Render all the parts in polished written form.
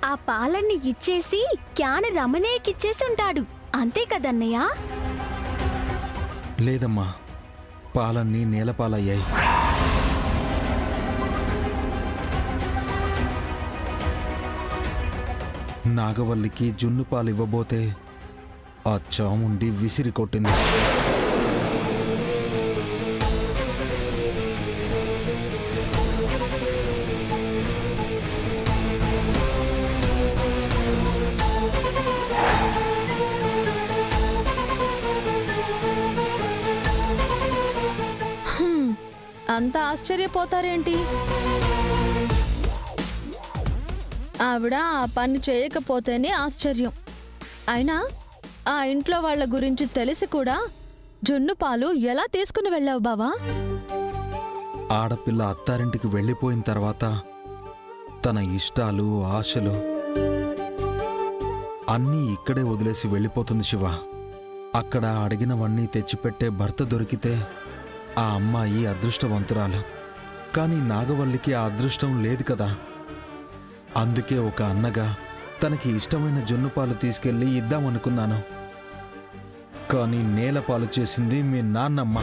ఆ పాలన్ని ఇచ్చేసి క్యాన్ రమణయ్యకిచ్చేసి ఉంటాడు. అంతే కదన్నయ్య? లేదమ్మా, పాలన్నీ నేలపాలయ్యాయి. నాగవల్లికి జున్ను పాలు ఇవ్వబోతే ఆ చాముండి విసిరి కొట్టింది. అంత ఆశ్చర్యపోతారేంటి? ఆవిడ ఆ పని చేయకపోతేనే ఆశ్చర్యం. అయినా ఆ ఇంట్లో వాళ్ళ గురించి తెలిసి కూడా జున్ను పాలు ఎలా తీసుకుని వెళ్ళావు బావా? ఆడపిల్ల అత్తారింటికి వెళ్ళిపోయిన తర్వాత తన ఇష్టాలు, ఆశలు అన్నీ ఇక్కడే వదిలేసి వెళ్ళిపోతుంది శివ. అక్కడ అడిగినవన్నీ తెచ్చిపెట్టే భర్త దొరికితే ఆ అమ్మాయి అదృష్టవంతురాలు. కానీ నాగవల్లికి ఆ అదృష్టం లేదు కదా. అందుకే ఒక అన్నగా తనకి ఇష్టమైన జున్నుపాలు తీసుకెళ్లి ఇద్దామనుకున్నాను. కానీ నేలపాలు చేసింది మీ నాన్నమ్మ.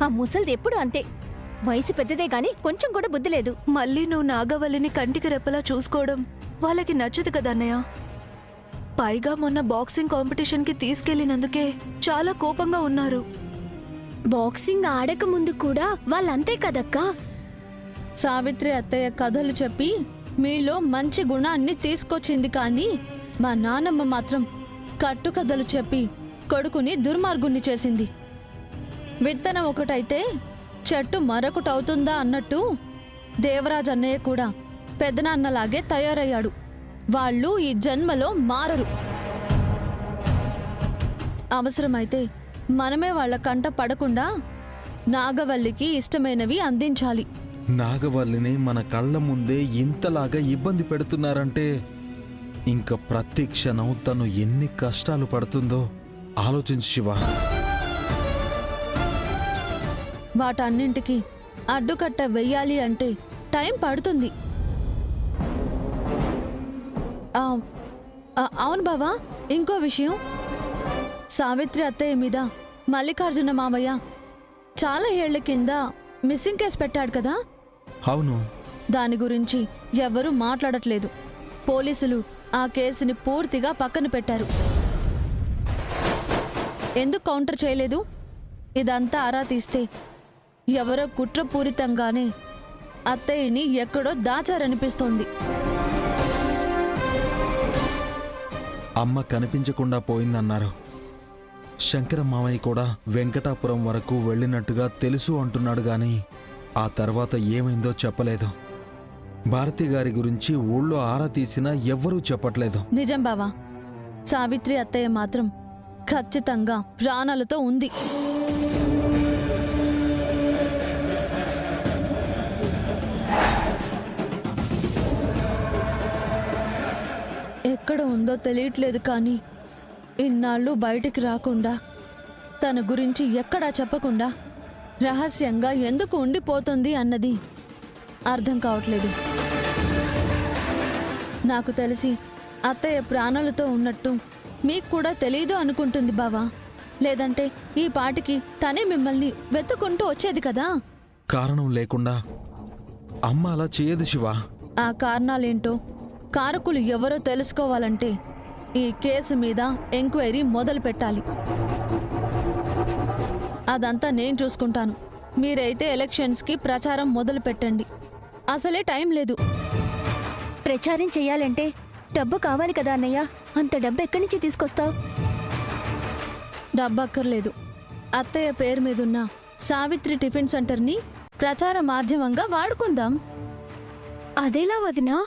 ఆ ముసల్ది ఎప్పుడు అంతే. వయసు పెద్దదే గాని కొంచెం కూడా బుద్ధి లేదు. మళ్ళీ నువ్వు నాగవల్లిని కంటికి రెప్పలా చూసుకోవడం వాళ్ళకి నచ్చదు కదా అన్నయ్య. పైగా మొన్న బాక్సింగ్ కాంపిటీషన్కి తీసుకెళ్లినందుకే చాలా కోపంగా ఉన్నారు. బాక్సింగ్ ఆడక ముందు కూడా వాళ్ళంతే కదక్కా. సావిత్రి అత్తయ్య కథలు చెప్పి మీలో మంచి గుణాన్ని తీసుకొచ్చింది, కానీ మా నానమ్మ మాత్రం కట్టుకథలు చెప్పి కొడుకుని దుర్మార్గుణ్ణి చేసింది. విత్తనం ఒకటైతే చెట్టు మరొకటవుతుందా అన్నట్టు దేవరాజ్ అన్నయ్య కూడా పెదనాన్నలాగే తయారయ్యాడు. వాళ్ళు ఈ జన్మలో మారరు. అవసరమైతే మనమే వాళ్ళ కంట పడకుండా నాగవల్లికి ఇష్టమైనవి అందించాలి. నాగవల్లిని మన కళ్ళ ముందే ఇంతలాగా ఇబ్బంది పెడుతున్నారంటే ఇంకా ప్రతి క్షణం తను ఎన్ని కష్టాలు పడుతుందో ఆలోచించు శివ. వాటన్నింటికి అడ్డుకట్ట వెయ్యాలి అంటే టైం పడుతుంది. అవును బావా, ఇంకో విషయం. సావిత్రి అత్తయ్య మీద మల్లికార్జున మావయ్య చాలా ఏళ్ల కింద మిస్సింగ్ కేసు పెట్టాడు కదా. అవును. దాని గురించి ఎవరూ మాట్లాడట్లేదు. పోలీసులు ఆ కేసుని పూర్తిగా పక్కన పెట్టారు. ఎందుకు కౌంటర్ చేయలేదు? ఇదంతా ఆరా తీస్తే ఎవరో కుట్రపూరితంగానే అత్తయ్యని ఎక్కడో దాచారనిపిస్తోంది. అమ్మ కనిపించకుండా పోయిందన్నారు. శంకర మామయ్య కూడా వెంకటాపురం వరకు వెళ్ళినట్టుగా తెలుసు అంటున్నాడు గాని ఆ తర్వాత ఏమైందో చెప్పలేదు. భారతి గారి గురించి ఊళ్ళో ఆరా తీసినా ఎవ్వరూ చెప్పట్లేదు. నిజం బావా, సావిత్రి అత్తయ్య మాత్రం ఖచ్చితంగా ప్రాణాలతో ఉంది. ఎక్కడ ఉందో తెలియట్లేదు, కానీ ఇన్నాళ్ళు బయటికి రాకుండా తన గురించి ఎక్కడా చెప్పకుండా రహస్యంగా ఎందుకు ఉండిపోతుంది అన్నది అర్థం కావట్లేదు. నాకు తెలిసి అత్తయ్య ప్రాణాలతో ఉన్నట్టు మీకు కూడా తెలీదు అనుకుంటుంది బావా. లేదంటే ఈ పాటికి తనే మిమ్మల్ని వెతుకుంటూ వచ్చేది కదా. కారణం లేకుండా అమ్మ అలా చేయదు శివ. ఆ కారణాలేంటో, కారకులు ఎవరో తెలుసుకోవాలంటే ఈ కేసు మీద ఎంక్వైరీ మొదలు పెట్టాలి. అదంతా నేను చూసుకుంటాను. మీరైతే ఎలక్షన్స్కి ప్రచారం మొదలు పెట్టండి. అసలే టైం లేదు. ప్రచారం చెయ్యాలంటే డబ్బు కావాలి కదా అన్నయ్య. అంత డబ్బు ఎక్కడి నుంచి తీసుకొస్తావు? డబ్బు అక్కర్లేదు. అత్తయ్య పేరు మీదున్న సావిత్రి టిఫిన్ సెంటర్ని ప్రచార మాధ్యమంగా వాడుకుందాం. అదేలా వదినా?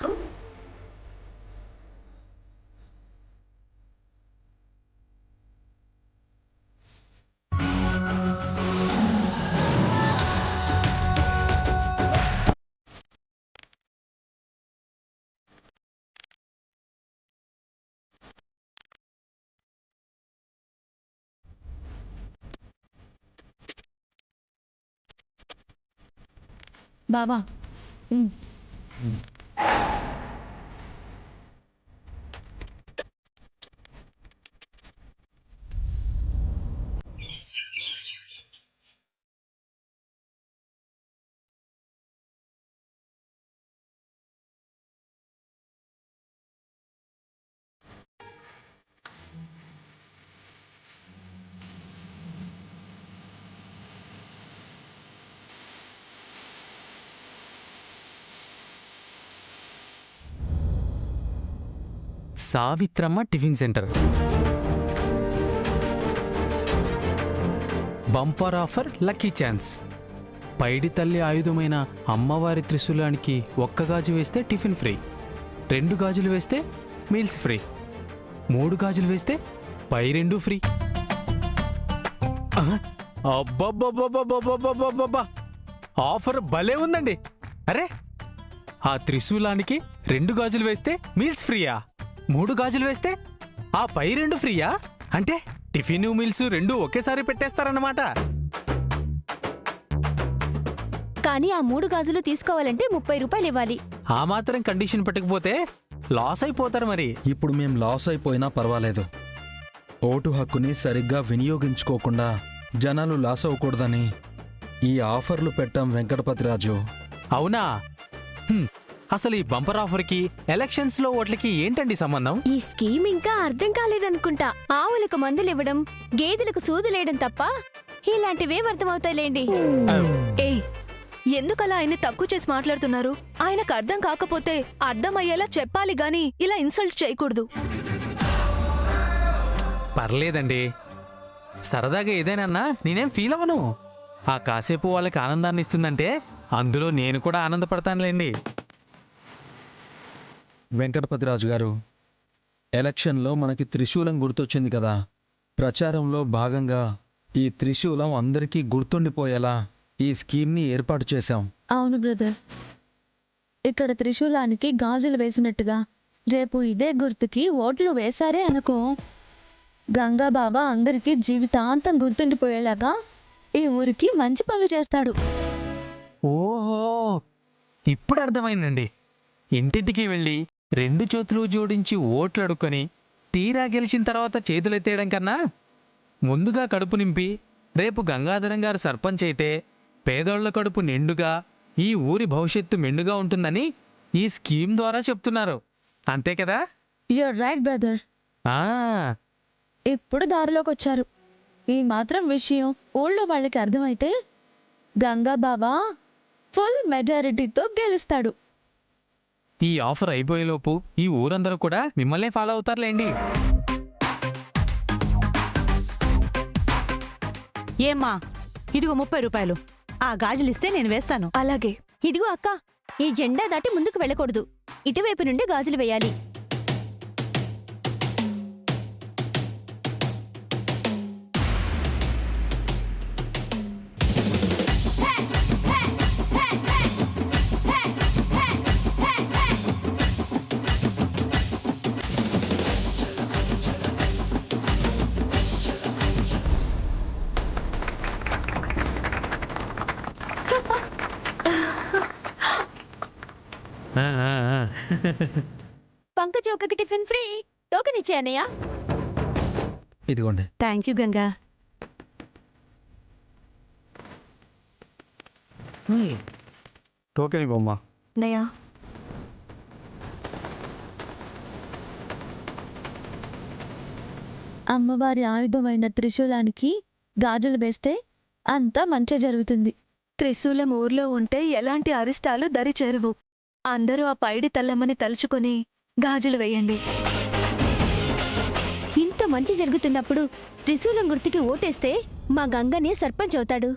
బావా, Savitramma tiffin center. Bumper offer lucky chance. Paidi Talli ఆయుధమైన అమ్మవారి త్రిశూలానికి 1 గాజు వేస్తే టిఫిన్ ఫ్రీ, 2 గాజులు వేస్తే మీల్స్ ఫ్రీ, 3 గాజులు వేస్తే పై 2 ఫ్రీ. అబ్బబ్బబ్బబ్బబ్బబ్బబ్బబ్బబ్బబ్బా! ఆఫర్ భలే ఉందండి. అరే, ఆ త్రిశూలానికి 2 గాజులు వేస్తే మీల్స్ ఫ్రీయా, 3 గాజులు వేస్తే ఆ పై 2 ఫ్రీయా? అంటే టిఫిన్ మీల్స్ 2 ఒకేసారి పెట్టేస్తారన్నమాట. కానీ ఆ 3 గాజులు తీసుకోవాలంటే 30 రూపాయలు ఇవ్వాలి. ఆ మాత్రం కండిషన్ పెట్టకపోతే లాస్ అయిపోతారు మరి. ఇప్పుడు మేం లాస్ అయిపోయినా పర్వాలేదు. ఓటు హక్కుని సరిగ్గా వినియోగించుకోకుండా జనాలు లాస్ అవ్వకూడదని ఈ ఆఫర్లు పెట్టాం వెంకటపతిరాజు. అవునా? అసలు ఈ బంపర్ ఆఫర్కి ఎలక్షన్స్ లో ఓట్లకి ఏంటండి సంబంధం? ఈ స్కీమ్ ఇంకా అర్థం కాలేదనుకుంటా. ఆవులకు మందులు ఇవ్వడం, గేదెలకు సూదులేయడం తప్ప ఇలాంటివేం అర్థమవుతాయిలేండి. ఏయ్, ఎందుకలా ఆయన్ని తక్కువ చేసి మాట్లాడుతున్నారు? ఆయనకు అర్థం కాకపోతే అర్థమయ్యేలా చెప్పాలి గాని ఇలా ఇన్సల్ట్ చేయకూడదు. పర్లేదండి, సరదాగా ఏదైనా నేనేం ఫీల్ అవ్వను. ఆ కాసేపు వాళ్ళకి ఆనందాన్ని ఇస్తుందంటే అందులో నేను కూడా ఆనందపడతానులేండి. వెంకటపతిరాజు గారు, ఎలక్షన్లో మనకి త్రిశూలం గుర్తొచ్చింది కదా. ప్రచారంలో భాగంగా ఈ త్రిశూలం అందరికీ గుర్తుండిపోయేలా ఈ స్కీమ్ని ఏర్పాటు చేశాం. అవును బ్రదర్, ఇక్కడ త్రిశూలానికి గాజులు వేసినట్టుగా రేపు ఇదే గుర్తుకి ఓట్లు వేశారే అనుకో, గంగాబాబా అందరికీ జీవితాంతం గుర్తుండిపోయేలాగా ఈ ఊరికి మంచి పనులు చేస్తాడు. ఓహో, ఇప్పుడు అర్థమైందండి. ఇంటింటికి వెళ్ళి 2 చేతులు జోడించి ఓట్లు అడుక్కొని తీరా గెలిచిన తర్వాత చేతులెత్తేయడం కన్నా ముందుగా కడుపు నింపి రేపు గంగాధరం గారు సర్పంచ్ అయితే పేదోళ్ల కడుపు నిండుగా, ఈ ఊరి భవిష్యత్తు మెండుగా ఉంటుందని ఈ స్కీమ్ ద్వారా చెప్తున్నారు. అంతే కదా? You're right brother. ఆ, ఇప్పుడు దారిలోకి వచ్చారు. ఈ మాత్రం విషయం ఊళ్ళో వాళ్ళకి అర్థమైతే గంగాబాబా ఫుల్ మెజారిటీతో గెలుస్తాడు. ఈ ఆఫర్ అయిపోయేలోపు ఈ ఊరందరూ కూడా మిమ్మల్నే ఫాలో అవుతారులేండి. ఏమ్మా, ఇదిగో 30 రూపాయలు. ఆ గాజులిస్తే నేను వేస్తాను. అలాగే. ఇదిగో అక్క, ఈ జెండా దాటి ముందుకు వెళ్ళకూడదు. ఇటువైపు నుండి గాజులు వేయాలి. ఆ, ఆ, ఆ. పంకజ్ ఒక్కకి టిఫిన్ ఫ్రీ. టోకెన్ ఇచ్చే అన్నయ్య. ఇదిగోండి. Thank you Ganga. టోకెన్ ఇవ్వమ్మా. నయా, అమ్మవారి ఆయుధమైన త్రిశూలానికి గాజులు వేస్తే అంతా మంచి జరుగుతుంది. త్రిశూలం ఊర్లో ఉంటే ఎలాంటి అరిష్టాలు దరి చేరవు. అందరూ ఆ పైడి తల్లమ్మని తలుచుకొని గాజులు వేయండి. ఇంత మంచి జరుగుతున్నప్పుడు త్రిశూలం గుర్తుకి ఓటేస్తే మా గంగనే సర్పంచ్ అవుతాడు.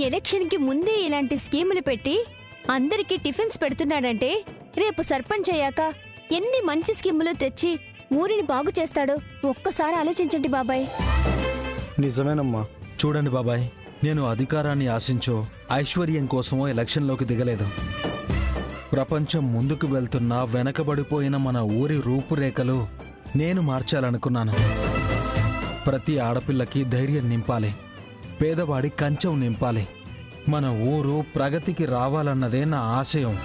ఎలక్షన్కి ముందే ఇలాంటి స్కీములు పెట్టి అందరికీ టిఫిన్స్ పెడుతున్నాడంటే రేపు సర్పంచ్ అయ్యాక ఎన్ని మంచి స్కీములు తెచ్చి ఊరిని బాగు చేస్తాడో ఒక్కసారి ఆలోచించండి బాబాయ్. నిజమేనమ్మా. చూడండి బాబాయ్, నేను అధికారాన్ని ఆశించో ఐశ్వర్యం కోసమో ఎలక్షన్లోకి దిగలేదు. ప్రపంచం ముందుకు వెళ్తున్నా వెనకబడిపోయిన మన ఊరి రూపురేఖలు నేను మార్చాలనుకున్నాను. ప్రతి ఆడపిల్లకి ధైర్యం నింపాలి, పేదవాడి కంచెం నింపాలి. మన ఊరు ప్రగతికి రావాలన్నదే నా ఆశయం.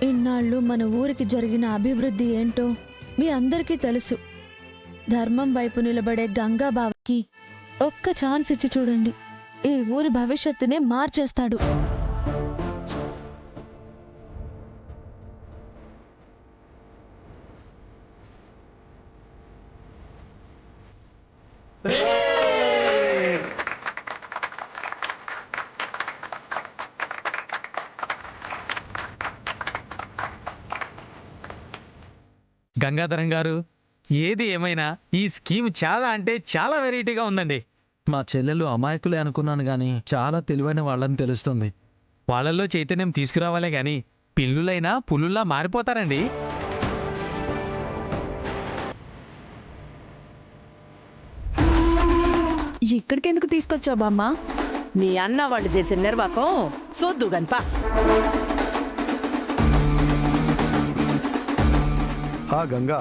ఇన్నాళ్ళు మన ఊరికి జరిగిన అభివృద్ధి ఏంటో మీ అందరికీ తెలుసు. ధర్మం వైపు నిలబడే గంగాబాబాకి ఒక్క ఛాన్స్ ఇచ్చి చూడండి, ఈ ఊరి భవిష్యత్తునే మార్చేస్తాడు. గంగాధరం గారు, ఏది ఏమైనా ఈ స్కీమ్ చాలా అంటే చాలా వెరైటీగా ఉందండి. మా చెల్లెలు అమాయకులే అనుకున్నాను గాని చాలా తెలివైన వాళ్ళని తెలుస్తుంది. వాళ్ళల్లో చైతన్యం తీసుకురావాలే గాని పిల్లులైనా పులుల్లా మారిపోతారండి. ఇక్కడికి ఎందుకు తీసుకొచ్చావు బామ్మ? నీ అన్న వాళ్ళు చేసిన నిర్వాకం సొద్దు గన్పా. ఆ గంగా,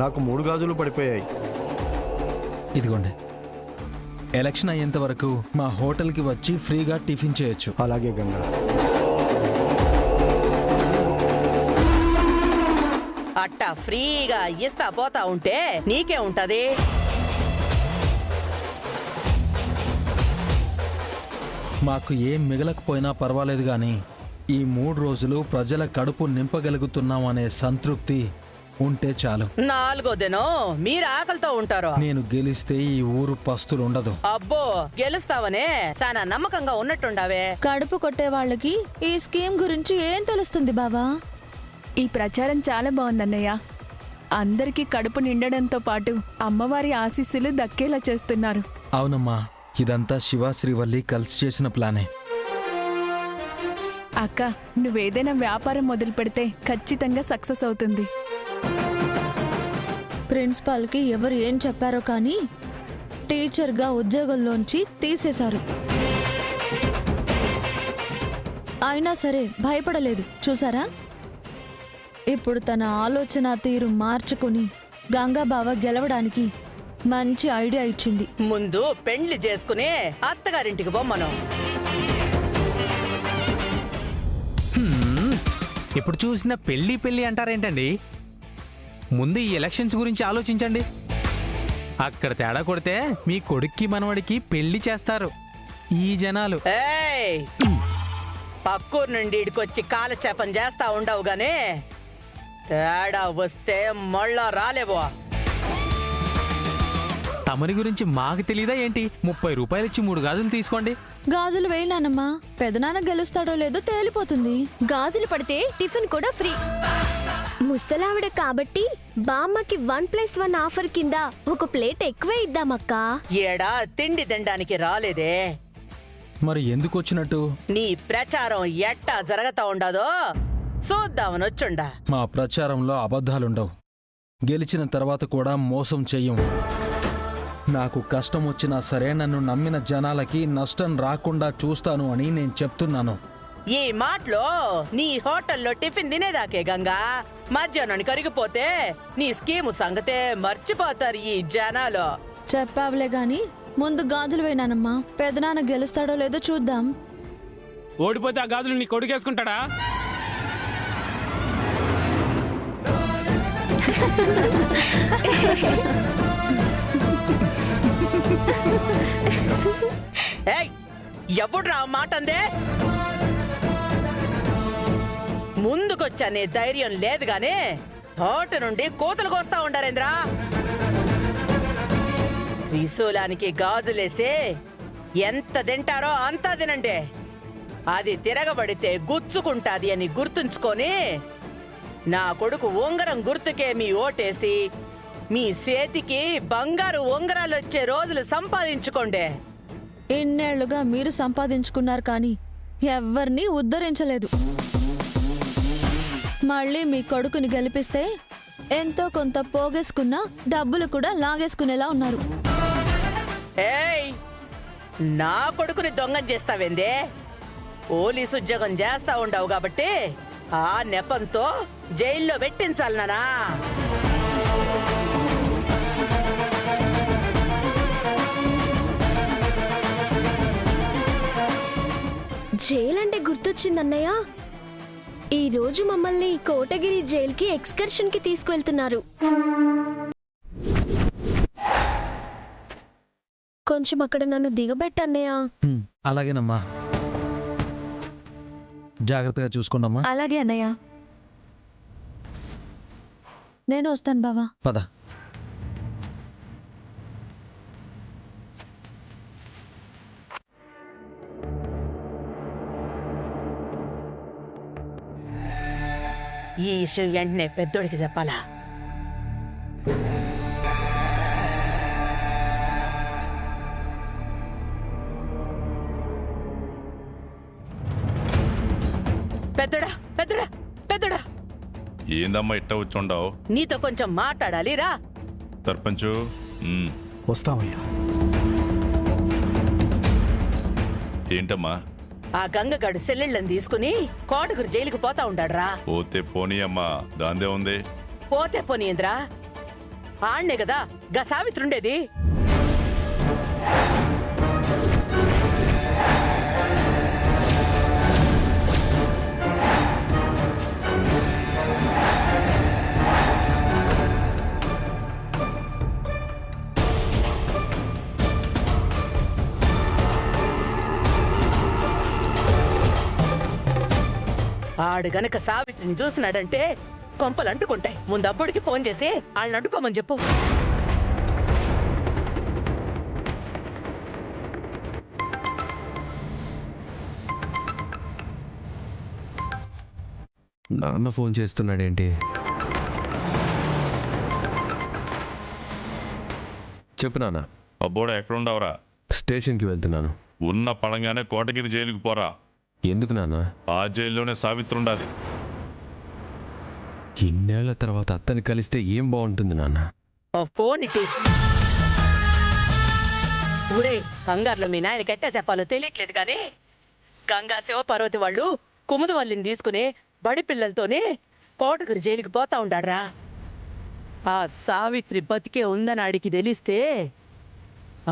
నాకు 3 గాజులు పడిపోయాయి. ఇదిగోండి, ఎలక్షన్ అయ్యేంత వరకు మా హోటల్కి వచ్చి ఫ్రీగా టిఫిన్ చేయొచ్చు. అలాగే గంగా. అట్టా ఫ్రీగా ఇస్తా పోతా ఉంటే నీకే ఉంటది. మాకు ఏం మిగలకపోయినా పర్వాలేదు గాని ఈ 3 రోజులు ప్రజల కడుపు నింపగలుగుతున్నాం అనే సంతృప్తి ఉంటే చాలు. 4వ దినం మీరు ఆకలితో ఉంటారు. నేను గెలిస్తే ఈ ఊరు పస్తులు ఉండదు. అబ్బో, గెలుస్తావనే చాలా నమ్మకంగా ఉన్నట్టుండావే. కడుపు కొట్టే వాళ్ళకి ఈ స్కీమ్ గురించి ఏం తెలుస్తుంది బావా? ఈ ప్రచారం చాలా బాగుందన్నయ్య. అందరికీ కడుపు నిండడంతో పాటు అమ్మవారి ఆశీస్సులు దక్కేలా చేస్తున్నారు. అవునమ్మా, ఇదంతా శివ శ్రీవల్లి కలిసి చేసిన ప్లానే. అక్క, నువ్వేదైనా వ్యాపారం మొదలు పెడితే ఖచ్చితంగా సక్సెస్ అవుతుంది. ప్రిన్సిపాల్కి ఎవరు ఏం చెప్పారో కానీ టీచర్గా ఉద్యోగంలోంచి తీసేశారు. అయినా సరే భయపడలేదు, చూసారా? ఇప్పుడు తన ఆలోచన తీరు మార్చుకుని గంగాబావ గెలవడానికి మంచి ఐడియా ఇచ్చింది. ముందు పెండ్లి చేసుకుని అత్తగారింటికి బొమ్మను. ఇప్పుడు చూసిన పెళ్లి పెళ్లి అంటారేంటండి? ముందు ఈ ఎలక్షన్స్ గురించి ఆలోచించండి. అక్కడ తేడా కొడితే మీ కొడుక్కి మనవడికి పెళ్లి చేస్తారు ఈ జనాలు. ఏయ్, పక్కూరు నుండి ఇడికొచ్చి కాలక్షేపం చేస్తా ఉండవు గాని తేడా వస్తే మళ్ళా రాలేవో. తమరి గురించి మాకు తెలీదా ఏంటి? 30 రూపాయలు ఇచ్చి 3 గాజులు తీసుకోండి. గాజులు వేయనానమ్మా, పెదనాన్న గెలుస్తాడో లేదో తేలిపోతుంది. గాజులు పడితే టిఫిన్ కూడా ఫ్రీ. ముసలావిడ కాబట్టి బామ్మకి 1+1 ఆఫర్ కింద ఒక ప్లేట్ ఎక్కువే ఇద్దామక్కా. ఏడా తిండి తినడానికి రాలేదే. మరి ఎందుకు వచ్చినట్టు? నీ ప్రచారం ఎట్టా జరగతా ఉండదో చూద్దామని వచ్చుండా. మా ప్రచారంలో అబద్ధాలుండవు. గెలిచిన తర్వాత కూడా మోసం చెయ్యం. నాకు కష్టం వచ్చినా సరే నన్ను నమ్మిన జనాలకి నష్టం రాకుండా చూస్తాను అని నేను చెప్తున్నాను. ఈ మాటలో నీ హోటల్లో టిఫిన్ తినేదాకే గంగా. మధ్యాహ్నానికి కరిగిపోతే నీ స్కీము సంగతే మర్చిపోతారు ఈ జనాలు. చెప్పావులే గాని ముందు గాజులు వేయనానమ్మా, పెదనాన్న గెలుస్తాడో లేదో చూద్దాం. ఓడిపోతే ఆ గాజులు నీ కొడుకేసుకుంటాడా? ఏయ్, ఎవడ్రా ఆ మాట అందే? ముందుకొచ్చనే ధైర్యం లేదు గాని తోట నుండి కోతలు కోస్తా ఉండారేంద్రా. త్రిశూలానికి గాజులేసి ఎంత తింటారో అంతా తినండి. అది తిరగబడితే గుచ్చుకుంటాది అని గుర్తుంచుకొని నా కొడుకు ఉంగరం గుర్తుకే మీ ఓటేసి మీ చేతికి బంగారు ఉంగరాలు వచ్చే రోజులు సంపాదించుకోండి. ఇన్నేళ్లుగా మీరు సంపాదించుకున్నారు కానీ ఎవ్వరినీ ఉద్ధరించలేదు. మళ్ళీ మీ కొడుకుని గెలిపిస్తే ఎంతో కొంత పోగేసుకున్న డబ్బులు కూడా లాగేసుకునేలా ఉన్నారు. ఏయ్, నా కొడుకుని దొంగం చేస్తావేందే? పోలీసు ఉద్యోగం చేస్తా ఉండవు కాబట్టి ఆ నెపంతో జైల్లో పెట్టించాలనా? జైల్ అంటే గుర్తొచ్చిందన్నయ్య. ఈ రోజు మమ్మల్ని కోటగిరి జైలుకి ఎక్స్కర్షన్ కి తీసుకువెళ్తున్నారు. కొంచెం అక్కడ నన్ను దిగబెట్టన్నయ్య. అలాగేనమ్మా, జాగ్రత్తగా చూసుకోండమ్మా. అలాగే అన్నయ్య, నేను వస్తాను బావా. పద. ఈ విషయం వెంటనే పెద్దోడికి చెప్పాలా? పెద్దడా పెద్దడా పెద్దడా, ఏందమ్మా ఇట్ట వచ్చుండావు? నీతో కొంచెం మాట్లాడాలి రా. సర్పంచు వస్తామయ్యా. ఏంటమ్మా? ఆ గంగగాడు సెల్లెళ్ళని తీసుకుని కోటగురు జైలుకు పోతా ఉండాడురా. పోతే పోనీ అమ్మా, దాందే ఉంది. పోతే పోనీంద్రా, ఆణ్ణే కదా గా సావిత్రుండేది. ఆడు గనక సావిత్రిని చూసినాడంటే కొంపలు అంటుకుంటాయి. ముందు అబ్బుడికి ఫోన్ చేసి వాళ్ళని అంటుకోమని చెప్పు. నాన్న ఫోన్ చేస్తున్నాడేంటి? చెప్పు నాన్న. అబ్బోడా ఎక్కడుండవరా? స్టేషన్కి వెళ్తున్నాను. ఉన్న పడంగానే కోటగిరి జైలుకి పోరా. ఎందుకు నాన్న? ఆ జైల్లోనే సావిత్రుండాలి. ఇన్నేళ్ల తర్వాత అత్తని కలిస్తే ఏం బాగుంటుంది నాన్న? ఓ ఫోన్ ఇట్టి. ఊరే కంగారులో మీ నాయన ఎట్టా చెప్పాలో తెలియట్లేదు కానీ గంగా శివపార్వతి వాళ్ళు కుముదవల్లిని తీసుకుని బడి పిల్లలతోనే కోటగురి జైలుకి పోతా ఉండాడ్రా. ఆ సావిత్రి బతికే ఉందని ఆడికి తెలిస్తే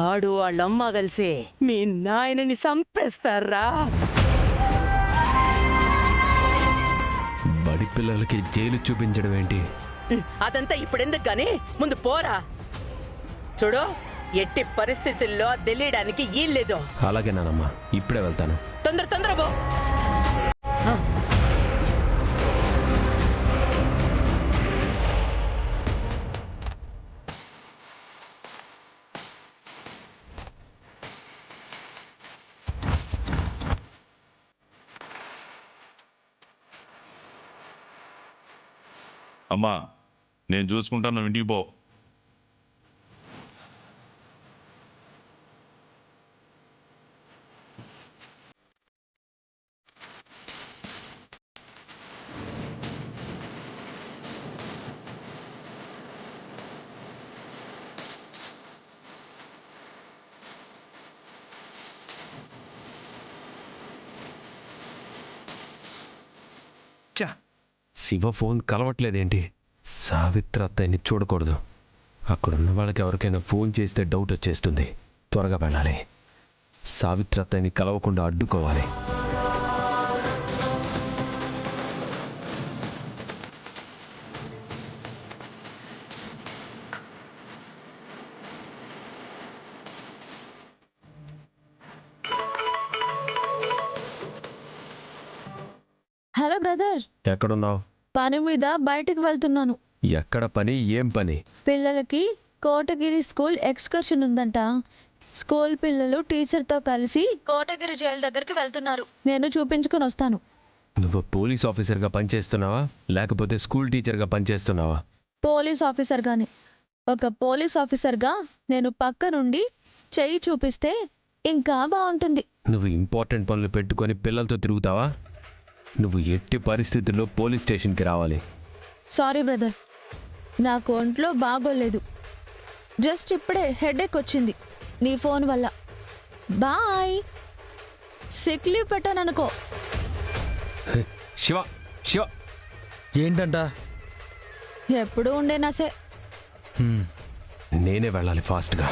ఆడు వాళ్ళమ్మ కలిసి మీ నాయనని చంపేస్తారా. బడి పిల్లలకి జైలు చూపించడం ఏంటి? అదంతా ఇప్పుడెందుకు గాని ముందు పోరా. చూడు, ఎట్టి పరిస్థితుల్లో తెలియడానికి ఈల్లేదు. అలాగే నానమ్మా, ఇప్పుడే వెళ్తాను. తొందర పో. అమ్మా, నేను చూసుకుంటాను, నువ్వు ఇంటికి పో. శివ ఫోన్ కలవట్లేదేంటి? సావిత్రి అత్తయ్యని చూడకూడదు. అక్కడున్న వాళ్ళకి ఎవరికైనా ఫోన్ చేస్తే డౌట్ వచ్చేస్తుంది. త్వరగా వెళ్ళాలి. సావిత్రి అత్తయ్యని కలవకుండా అడ్డుకోవాలి. హలో బ్రదర్, ఎక్కడున్నావు? పని మీద బయటికి వెళ్తున్నాను. ఎక్కడ పని? ఏం పని? పిల్లలకి కోటగిరి స్కూల్ ఎక్స్కర్షన్ ఉందంట. స్కూల్ పిల్లలు టీచర్తో కలిసి కోటగిరి జైలు దగ్గరికి వెళ్తున్నారు. నేను చూపించుకొని వస్తాను. నువ్వు పోలీస్ ఆఫీసర్గా పనిచేస్తున్నావా లేకపోతే స్కూల్ టీచర్గా పనిచేస్తున్నావా? పోలీస్ ఆఫీసర్గానే. ఒక పోలీస్ ఆఫీసర్గా నేను పక్క నుండి చెయ్యి చూపిస్తే ఇంకా బాగుంటుంది. నువ్వు ఇంపార్టెంట్ పనులు పెట్టుకొని పిల్లలతో తిరుగుతావా? నువ్వు ఎట్టి పరిస్థితుల్లో పోలీస్ స్టేషన్కి రావాలి. సారీ బ్రదర్, నాకు ఒంట్లో బాగోలేదు. జస్ట్ ఇప్పుడే హెడేక్ వచ్చింది నీ ఫోన్ వల్ల. బాయ్. సిక్ లీవ్ పెట్టాననుకో. శివ శివ ఏంటంట? ఎప్పుడు ఉండే నసే. నేనే వెళ్ళాలి ఫాస్ట్గా.